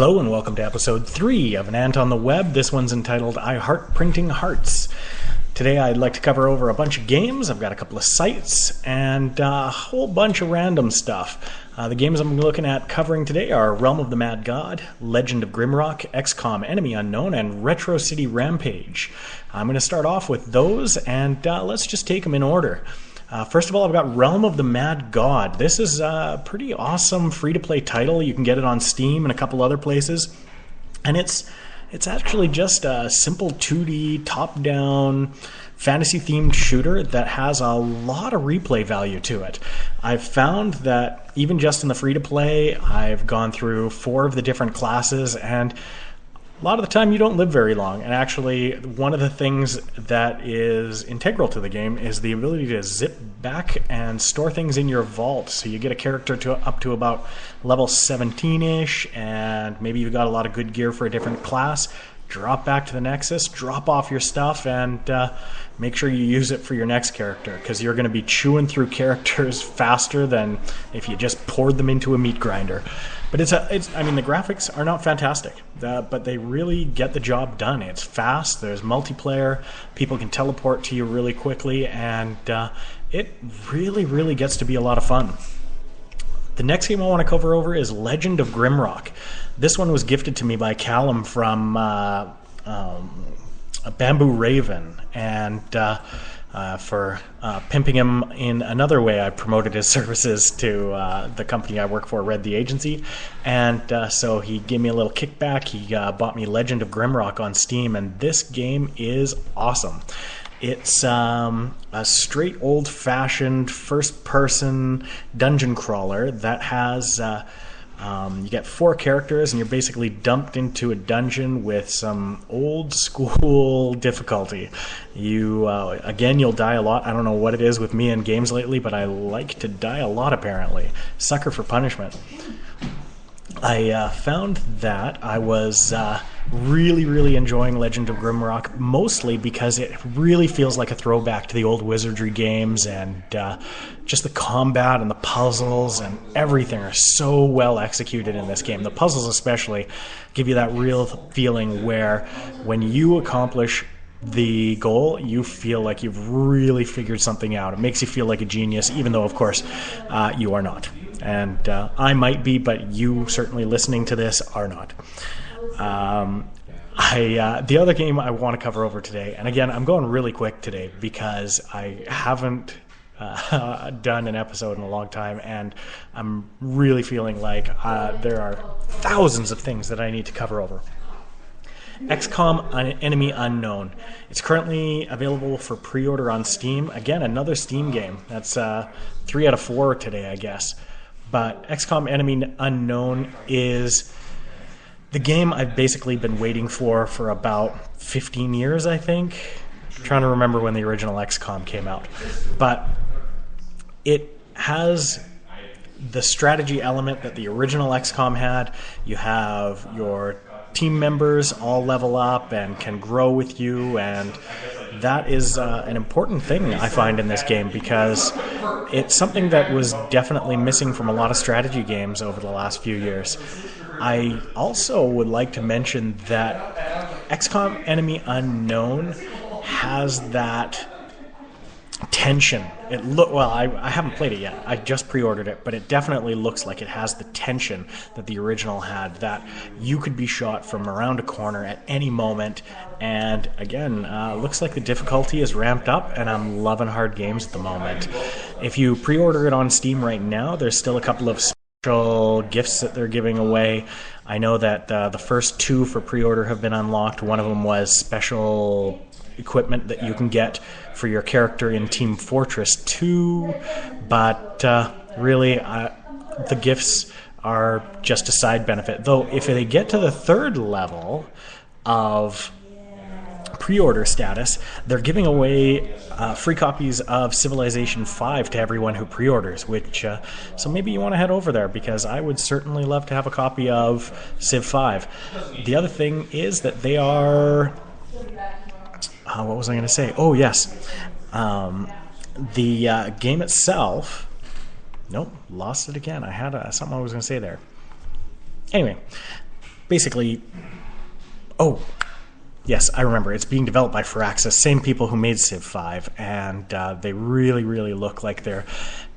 Hello and welcome to episode 3 of An Ant on the Web. This one's entitled I Heart Printing Hearts. Today I'd like to cover over a bunch of games. I've got a couple of sites and a whole bunch of random stuff. The games I'm looking at covering today are Realm of the Mad God, Legend of Grimrock, XCom Enemy Unknown, and Retro City Rampage. I'm going to start off with those and let's just take them in order. First of all, I've got Realm of the Mad God. This is a pretty awesome free-to-play title. You can get it on Steam and a couple other places. And it's actually just a simple 2D, top-down, fantasy-themed shooter that has a lot of replay value to it. I've found that even just in the free-to-play, I've gone through 4 of the different classes, and a lot of the time you don't live very long, and actually one of the things that is integral to the game is the ability to zip back and store things in your vault. So you get a character up to about level 17-ish, and maybe you've got a lot of good gear for a different class. Drop back to the Nexus, drop off your stuff, and make sure you use it for your next character, because you're going to be chewing through characters faster than if you just poured them into a meat grinder. But I mean, the graphics are not fantastic, but they really get the job done. It's fast, there's multiplayer, people can teleport to you really quickly, and it really, really gets to be a lot of fun. The next game I want to cover over is Legend of Grimrock. This one was gifted to me by Callum from Bamboo Raven, and for pimping him in another way, I promoted his services to the company I work for, Red the Agency, and so he gave me a little kickback. He bought me Legend of Grimrock on Steam, and this game is awesome. It's a straight old-fashioned first-person dungeon crawler that has you get 4 characters, and you're basically dumped into a dungeon with some old-school difficulty. Again, you'll die a lot. I don't know what it is with me in games lately, but I like to die a lot, apparently. Sucker for punishment. I found that I was really, really enjoying Legend of Grimrock, mostly because it really feels like a throwback to the old Wizardry games, and just the combat and the puzzles and everything are so well executed in this game. The puzzles especially give you that real feeling where when you accomplish the goal, you feel like you've really figured something out. It makes you feel like a genius, even though, of course, you are not. And I might be, but you certainly listening to this are not. The other game I want to cover over today, and again, I'm going really quick today because I haven't done an episode in a long time, and I'm really feeling like there are thousands of things that I need to cover over. XCom Enemy Unknown. It's currently available for pre-order on Steam. Again, another Steam game. That's 3 out of 4 today, I guess. But XCom Enemy Unknown is the game I've basically been waiting for about 15 years, I think. I'm trying to remember when the original XCOM came out. But it has the strategy element that the original XCOM had. You have your team members all level up and can grow with you, and that is an important thing I find in this game, because it's something that was definitely missing from a lot of strategy games over the last few years. I also would like to mention that XCOM Enemy Unknown has that tension. I haven't played it yet. I just pre-ordered it, but it definitely looks like it has the tension that the original had, that you could be shot from around a corner at any moment. And again, looks like the difficulty is ramped up, and I'm loving hard games at the moment. If you pre-order it on Steam right now, there's still a couple of special gifts that they're giving away. I know that the first 2 for pre-order have been unlocked. One of them was special equipment that you can get for your character in Team Fortress 2, but really the gifts are just a side benefit. Though if they get to the 3rd level of pre-order status, they're giving away free copies of Civilization 5 to everyone who pre-orders, which so maybe you want to head over there, because I would certainly love to have a copy of Civ 5. The other thing is that they are what was I going to say? Oh, yes. The game itself... Nope, lost it again. I had something I was going to say there. Anyway, basically, oh, yes, I remember. It's being developed by Firaxis, same people who made Civ 5, and they really, really look like they're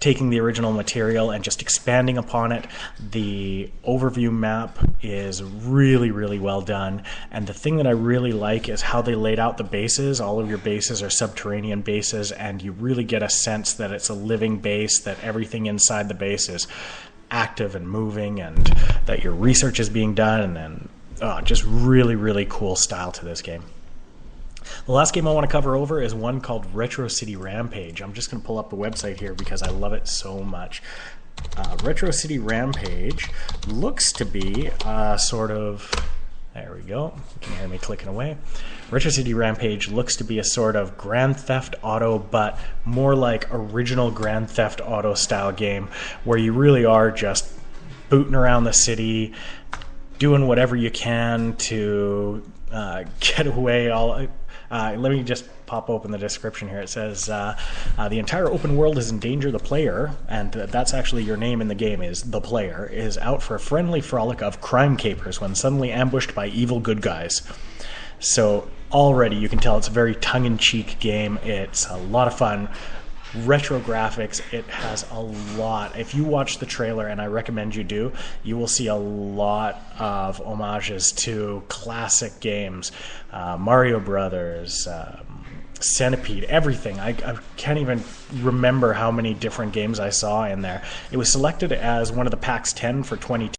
taking the original material and just expanding upon it. The overview map is really, really well done, and the thing that I really like is how they laid out the bases. All of your bases are subterranean bases, and you really get a sense that it's a living base, that everything inside the base is active and moving, and that your research is being done, and just really, really cool style to this game. The last game I want to cover over is one called Retro City Rampage. I'm just going to pull up the website here because I love it so much. Retro City Rampage looks to be sort of... There we go. You can hear me clicking away. Retro City Rampage looks to be a sort of Grand Theft Auto, but more like original Grand Theft Auto style game where you really are just booting around the city, doing whatever you can to get away. Let me just pop open the description here. It says, the entire open world is in danger. The player, and that's actually your name in the game, is the player, is out for a friendly frolic of crime capers when suddenly ambushed by evil good guys. So already you can tell it's a very tongue-in-cheek game. It's a lot of fun. Retro graphics, it has a lot. If you watch the trailer, and I recommend you do, you will see a lot of homages to classic games. Mario Brothers, Centipede, everything. I can't even remember how many different games I saw in there. It was selected as one of the PAX 10 for 2010.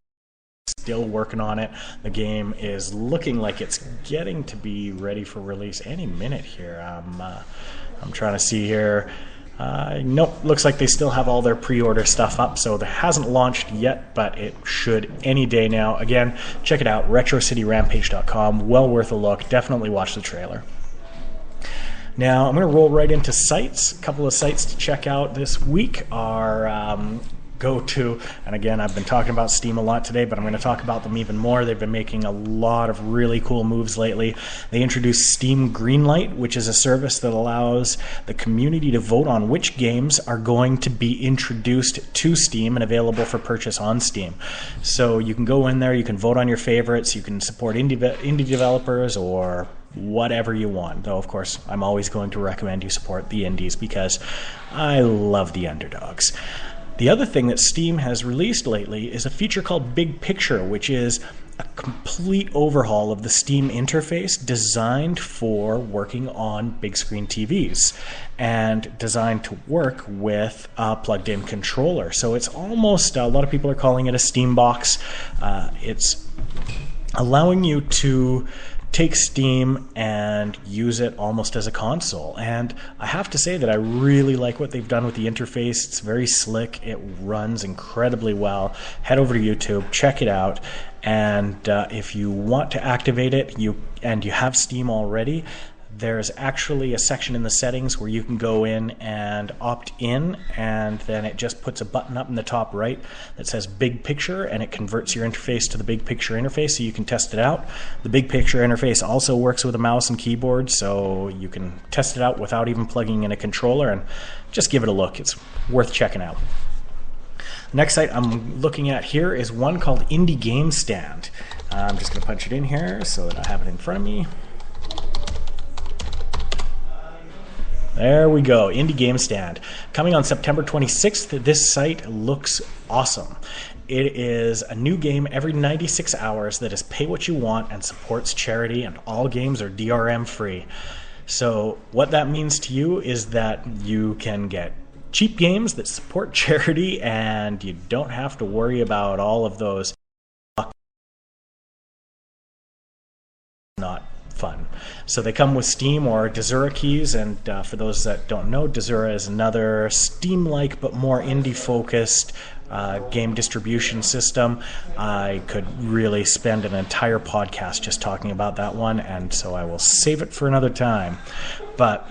Still working on it. The game is looking like it's getting to be ready for release any minute here. I'm trying to see here. Nope, looks like they still have all their pre-order stuff up, so it hasn't launched yet, but it should any day now. Again, check it out, retrocityrampage.com. Well worth a look. Definitely watch the trailer. Now, I'm going to roll right into sites. A couple of sites to check out this week are go to, and again, I've been talking about Steam a lot today, but I'm going to talk about them even more. They've been making a lot of really cool moves lately. They introduced Steam Greenlight, which is a service that allows the community to vote on which games are going to be introduced to Steam and available for purchase on Steam. So you can go in there, you can vote on your favorites, you can support indie developers or whatever you want. Though, of course, I'm always going to recommend you support the indies because I love the underdogs. The other thing that Steam has released lately is a feature called Big Picture, which is a complete overhaul of the Steam interface designed for working on big screen TVs and designed to work with a plugged-in controller. So it's almost, a lot of people are calling it a Steam box. It's allowing you to take Steam and use it almost as a console. And I have to say that I really like what they've done with the interface. It's very slick. It runs incredibly well. Head over to YouTube, check it out. And if you want to activate it and you have Steam already, there's actually a section in the settings where you can go in and opt in, and then it just puts a button up in the top right that says Big Picture, and it converts your interface to the Big Picture interface so you can test it out. The Big Picture interface also works with a mouse and keyboard, so you can test it out without even plugging in a controller, and just give it a look. It's worth checking out. The next site I'm looking at here is one called Indie Game Stand. I'm just going to punch it in here so that I have it in front of me. There we go, Indie Game Stand. Coming on September 26th, this site looks awesome. It is a new game every 96 hours that is pay what you want and supports charity, and all games are DRM free. So what that means to you is that you can get cheap games that support charity, and you don't have to worry about all of those not fun. So they come with Steam or Desura keys, and for those that don't know, Desura is another Steam-like but more indie-focused game distribution system. I could really spend an entire podcast just talking about that one, and so I will save it for another time. But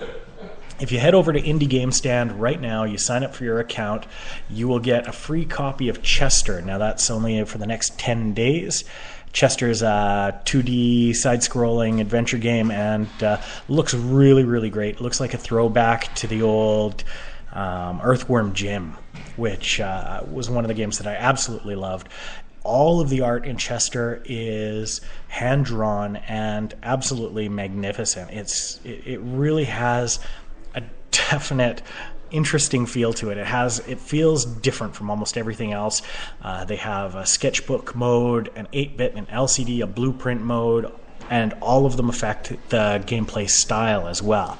if you head over to Indie Game Stand right now, you sign up for your account, you will get a free copy of Chester. Now that's only for the next 10 days. Chester's a 2D side-scrolling adventure game and looks really, really great. It looks like a throwback to the old Earthworm Jim, which was one of the games that I absolutely loved. all of the art in Chester is hand-drawn and absolutely magnificent. It really has a definite interesting feel to it. It feels different from almost everything else. They have a sketchbook mode, an 8-bit, an LCD, a blueprint mode, and all of them affect the gameplay style as well.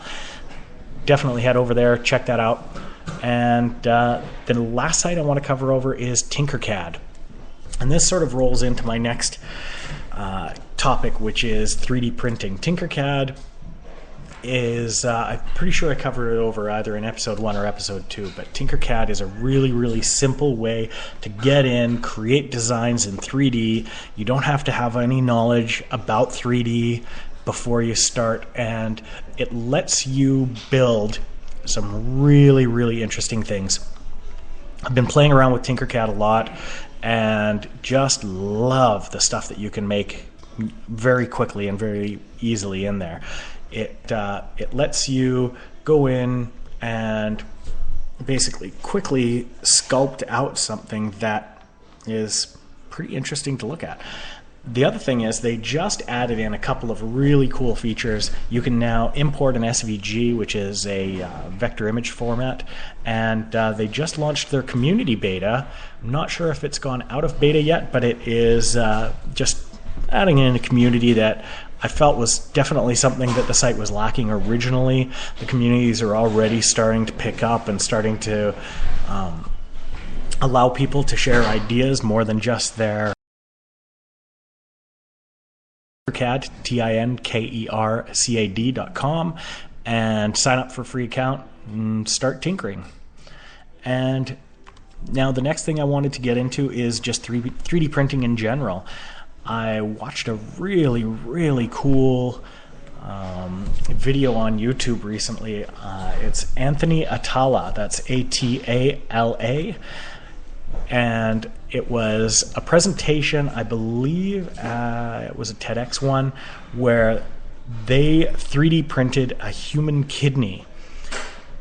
Definitely head over there, check that out. And the last site I want to cover over is TinkerCad. And this sort of rolls into my next topic, which is 3D printing. TinkerCad is, I'm pretty sure I covered it over either in episode 1 or episode 2, but TinkerCad is a really, really simple way to get in, create designs in 3D. You don't have to have any knowledge about 3D before you start, and it lets you build some really, really interesting things. I've been playing around with TinkerCad a lot and just love the stuff that you can make very quickly and very easily in there. It lets you go in and basically quickly sculpt out something that is pretty interesting to look at. The other thing is they just added in a couple of really cool features. You can now import an SVG, which is a vector image format, and they just launched their community beta. I'm not sure if it's gone out of beta yet, but it is just adding in a community that I felt was definitely something that the site was lacking originally. The communities are already starting to pick up and starting to allow people to share ideas more than just their TinkerCad, TinkerCad.com, and sign up for a free account and start tinkering. And now the next thing I wanted to get into is just 3D printing in general. I watched a really, really cool video on YouTube recently. It's Anthony Atala, that's Atala, and it was a presentation, I believe it was a TEDx one, where they 3D printed a human kidney,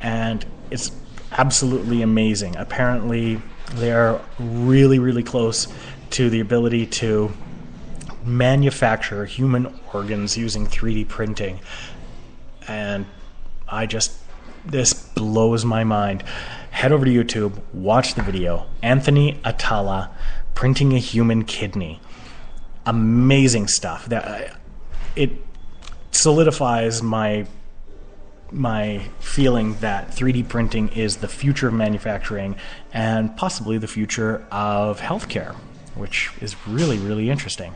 and it's absolutely amazing. Apparently they're really, really close to the ability to manufacture human organs using 3D printing, and this blows my mind. Head over to YouTube, watch the video. Anthony Atala printing a human kidney. Amazing stuff. It solidifies my feeling that 3D printing is the future of manufacturing and possibly the future of healthcare, which is really, really interesting.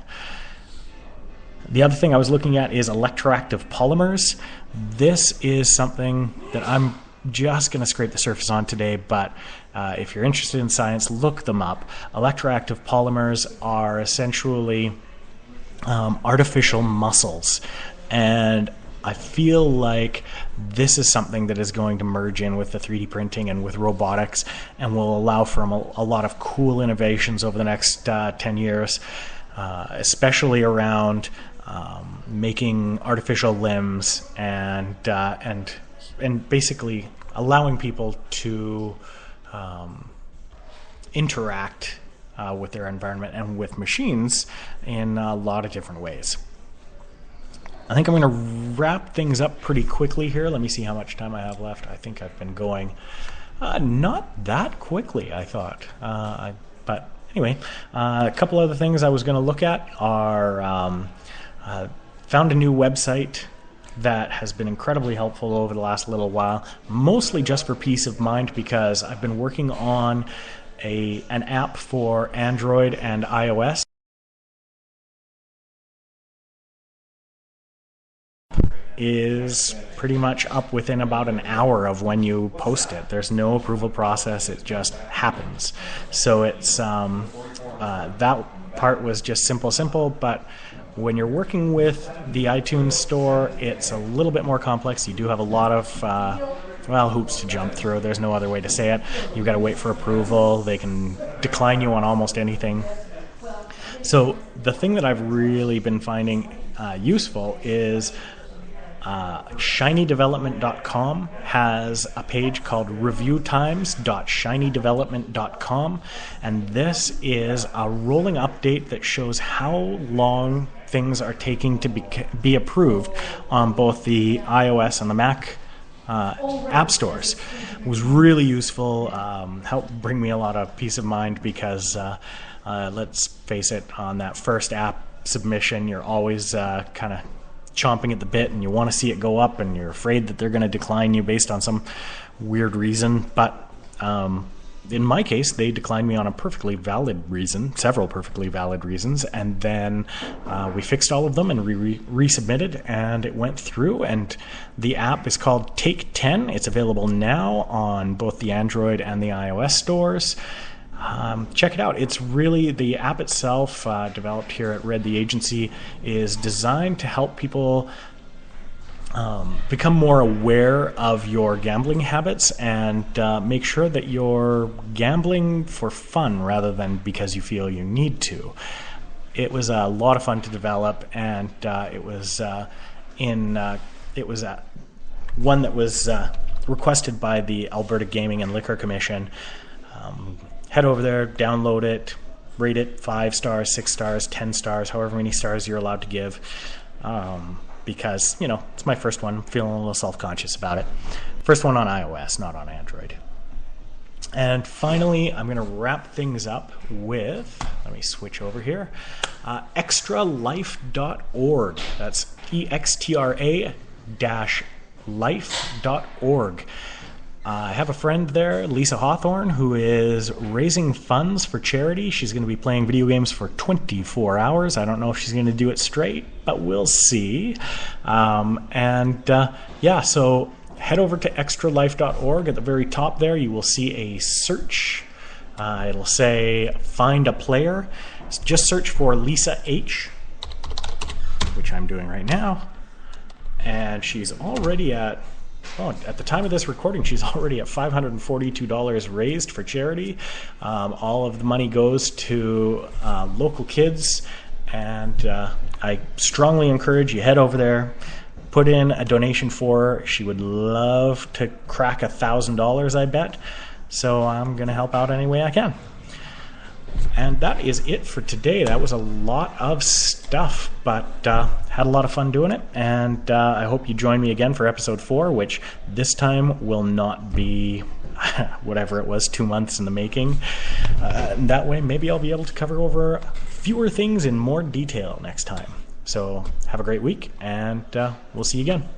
The other thing I was looking at is electroactive polymers. This is something that I'm just going to scrape the surface on today, but if you're interested in science, look them up. Electroactive polymers are essentially artificial muscles, and I feel like this is something that is going to merge in with the 3D printing and with robotics and will allow for a lot of cool innovations over the next 10 years, especially around making artificial limbs and basically allowing people to interact with their environment and with machines in a lot of different ways. I think I'm going to wrap things up pretty quickly here. Let me see how much time I have left. I think I've been going not that quickly, I thought. But anyway, a couple other things I was going to look at are found a new website that has been incredibly helpful over the last little while, mostly just for peace of mind, because I've been working on an app for Android and iOS. Is pretty much up within about an hour of when you post it. There's no approval process, it just happens. So it's that part was just simple, but when you're working with the iTunes store, it's a little bit more complex. You do have a lot of hoops to jump through. There's no other way to say it. You've got to wait for approval. They can decline you on almost anything. So the thing that I've really been finding useful is shinydevelopment.com has a page called reviewtimes.shinydevelopment.com, and this is a rolling update that shows how long things are taking to be approved on both the iOS and the Mac app stores. It was really useful, helped bring me a lot of peace of mind because let's face it, on that first app submission, you're always kind of chomping at the bit and you want to see it go up and you're afraid that they're going to decline you based on some weird reason. But in my case, they declined me on a perfectly valid reason, several perfectly valid reasons, and then we fixed all of them and resubmitted, and it went through. And the app is called Take 10. It's available now on both the Android and the iOS stores. Check it out. It's really, the app itself, developed here at Red the Agency, is designed to help people become more aware of your gambling habits and make sure that you're gambling for fun rather than because you feel you need to. It was a lot of fun to develop, and it was one that was requested by the Alberta Gaming and Liquor Commission. Head over there, download it, rate it 5 stars, 6 stars, 10 stars, however many stars you're allowed to give. Because, it's my first one. I'm feeling a little self-conscious about it. First one on iOS, not on Android. And finally, I'm going to wrap things up with, let me switch over here, extralife.org. That's extra-life.org. I have a friend there, Lisa Hawthorne, who is raising funds for charity. She's going to be playing video games for 24 hours. I don't know if she's going to do it straight, but we'll see. So head over to extralife.org. At the very top there, you will see a search. It'll say Find a Player. Just search for Lisa H., which I'm doing right now. And she's already at the time of this recording, she's already at $542 raised for charity. All of the money goes to local kids, and I strongly encourage you, head over there, put in a donation for her. She would love to crack $1,000, I bet. So I'm going to help out any way I can. And that is it for today. That was a lot of stuff, but had a lot of fun doing it. And I hope you join me again for episode 4, which this time will not be whatever it was, 2 months in the making. That way, maybe I'll be able to cover over fewer things in more detail next time. So have a great week, and we'll see you again.